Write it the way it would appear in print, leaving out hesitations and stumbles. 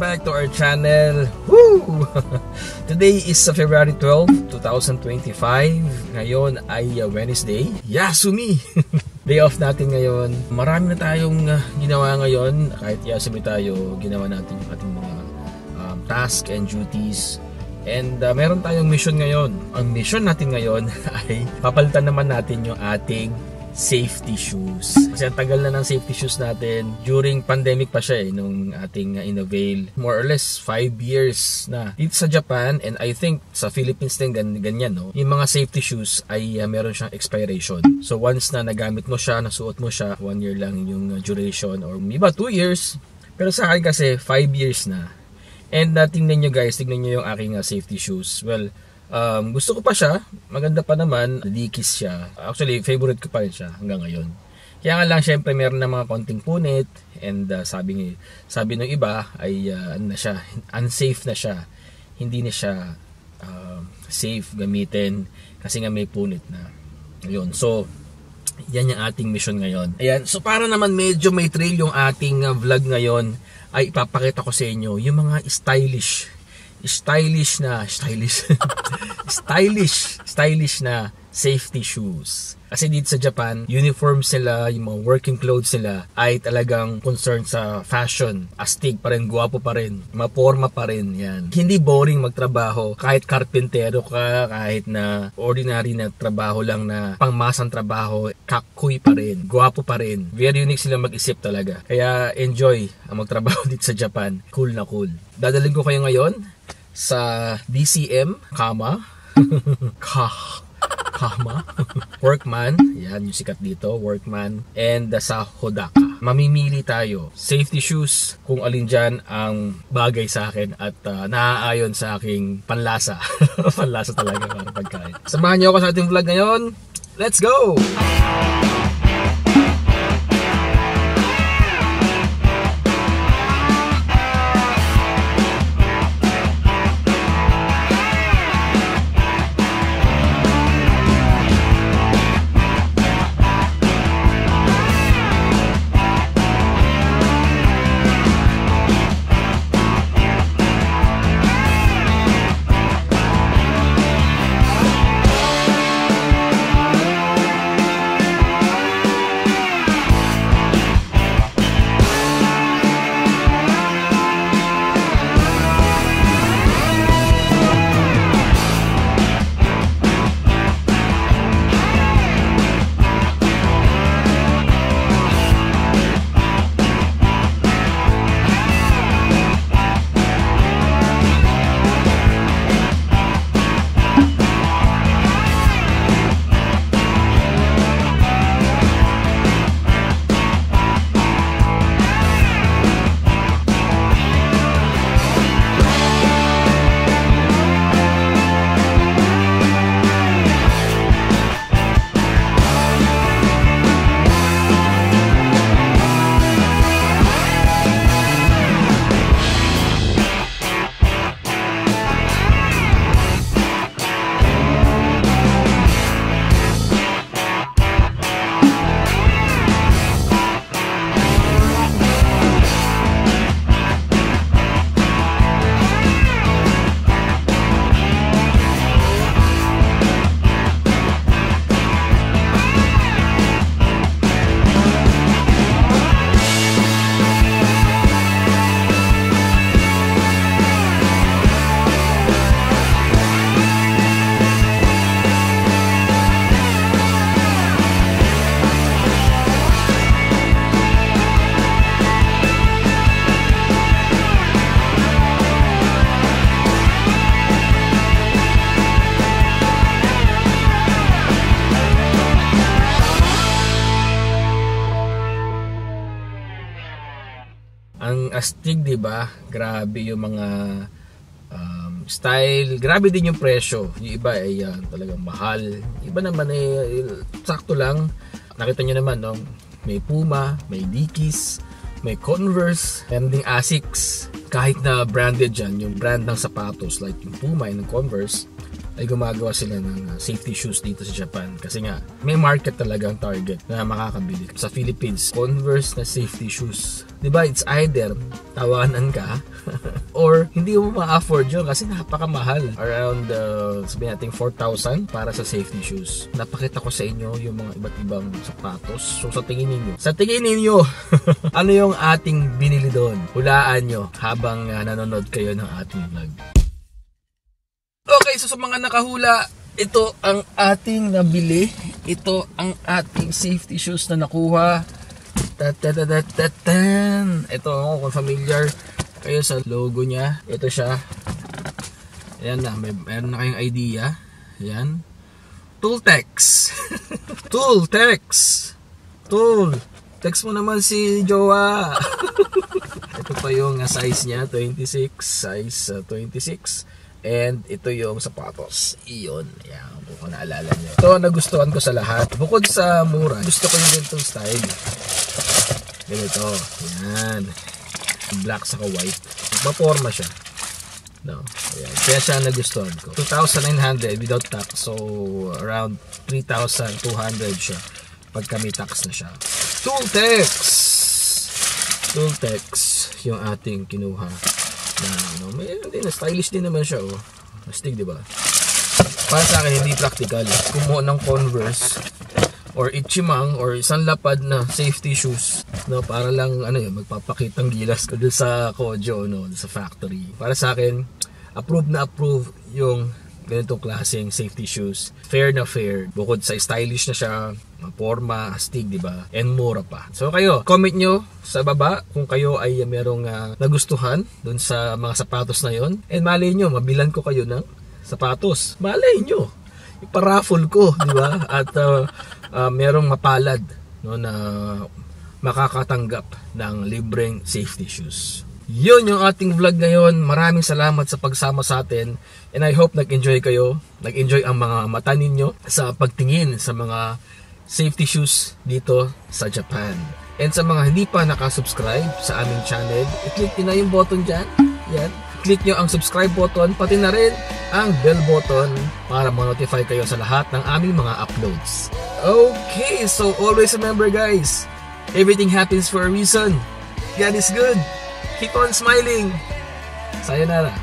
back to our channel. Woo! Today is February 12, 2025. Ngayon ay Wednesday. Yasumi! Day off natin ngayon. Marami na tayong ginawa ngayon. Kahit Yasumi tayo, ginawa natin yung ating mga task and duties. And meron tayong mission ngayon. Ang mission natin ngayon ay papalitan naman natin yung ating safety shoes. Kasi ang tagal na ng safety shoes natin. During pandemic pa siya nung ating inavail. More or less 5 years na. Dito sa Japan and I think sa Philippines din ganyan, no? Yung mga safety shoes ay meron siyang expiration. So once na nagamit mo siya, nasuot mo siya, 1 year lang yung duration or iba 2 years. Pero sa akin kasi 5 years na. And tingnan nyo guys, tingnan nyo yung aking safety shoes. Well, gusto ko pa siya, maganda pa naman, Dickies siya. Actually, favorite ko pa rin siya hanggang ngayon. Kaya nga lang, syempre meron na mga konting punit and sabi ng iba ay ano na siya, unsafe na siya. Hindi na siya safe gamitin kasi nga may punit na. Ayun, so yan yung ating mission ngayon. Ayan, so para naman medyo may trail yung ating vlog ngayon, ay ipapakita ko sa inyo yung mga stylish na safety shoes. Kasi dito sa Japan, uniforms nila, yung mga working clothes nila ay talagang concerned sa fashion. Astig pa rin, guwapo pa rin, maporma pa rin, yan. Hindi boring magtrabaho, kahit karpentero ka, kahit na ordinary na trabaho lang na pangmasang trabaho, kakoy pa rin, guwapo pa rin. Very unique sila mag-isip talaga. Kaya enjoy ang magtrabaho dito sa Japan. Cool na cool. Dadalhin ko kayo ngayon sa DCM, Workman, yan yung sikat dito, Workman, and sa Hodaka. Mamimili tayo safety shoes kung alin dyan ang bagay sa akin at naaayon sa aking panlasa. Panlasa talaga para pagkain. Samahan niyo ako sa ating vlog ngayon. Let's go! Ang astig, diba? Grabe yung mga style, grabe din yung presyo. Yung iba ay talagang mahal. Iba naman ay sakto lang. Nakita nyo naman, no? May Puma, may Dickies, may Converse, and ding Asics. Kahit na branded dyan, yung brand ng sapatos like yung Puma and yung Converse, ay gumagawa sila ng safety shoes dito sa Japan. Kasi nga, may market talaga ang target na makakabili. Sa Philippines, Converse na safety shoes. Diba, it's either tawanan ka or hindi mo ma-afford yun kasi napakamahal. Around, sabihin natin 4,000 para sa safety shoes. Napakita ko sa inyo yung mga iba't ibang sapatos. So sa tingin ninyo, ano yung ating binili doon? Hulaan nyo habang nanonood kayo ng ating vlog. Okay, so sa mga nakahula, ito ang ating nabili. Ito ang ating safety shoes na nakuha. Ito, kung familiar kayo sa logo niya, ito siya. Ayan na, meron na kayong idea. Ayan. Tooltex. Tooltex. Tool. Text mo naman si Jowa. Ito pa yung size niya, 26. Size 26. And ito yung sapatos. Iyon. Ayan, kung naalala nyo. Ito nagustuhan ko sa lahat. Bukod sa mura, gusto ko yung ganitong style. Ganito. Ayan. Black saka white. Maporma siya. No. Ayan. Kaya siya nagustuhan ko. 2,900 without tax. So, around 3,200 siya. Pagka may tax na siya. Tooltex! Tooltex yung ating kinuha. May din, stylish din naman siya, oh. Astig, di ba? Para sa akin hindi practical kumuha ng Converse or Ichimang or isang lapad na safety shoes, no, para lang magpapakitang gilas ko dun sa Kojo, no, sa factory. Para sa akin, approve yung ganitong klaseng safety shoes. Fair na fair. Bukod sa stylish na siya, forma, astig, di ba? And mura pa. So kayo, comment nyo sa baba kung kayo ay merong nagustuhan dun sa mga sapatos na yon. And malay nyo, mabilan ko kayo ng sapatos. Malay nyo, iparaffle ko, di ba? At merong mapalad, no, na makakatanggap ng libreng safety shoes. Yun yung ating vlog ngayon. Maraming salamat sa pagsama sa atin. And I hope nag-enjoy kayo. Nag-enjoy ang mga mata ninyo sa pagtingin sa mga safety shoes dito sa Japan. And sa mga hindi pa nakasubscribe sa aming channel, i-click nyo na yung button dyan. Yan. Click nyo ang subscribe button, pati na rin ang bell button para ma-notify kayo sa lahat ng aming mga uploads. Okay, so always remember guys, everything happens for a reason. God is good. Keep on smiling. Sayonara.